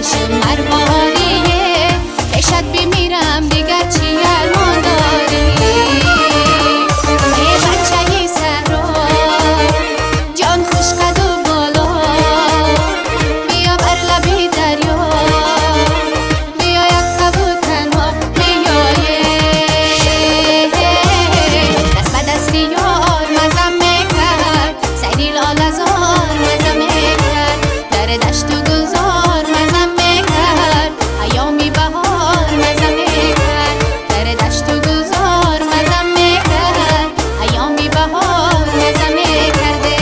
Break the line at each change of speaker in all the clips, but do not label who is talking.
عاشق مرواریه پیشت بمیرم دیگر چی ارمان داری ای بچه صحرا جان خوش قد و بالا بیا بر لب دریا بیا یک قبو تنها بیایه دست به دست یار مزم میکرد سیری لالزار مزم میکرد در دشت و گلزار مزم میکرد ایامی بهار مزم میکرد در دشت و گلزار مزم میکرد ایامی بهار مزم میکرده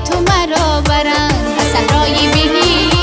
تو مرا برند به صحرای بهی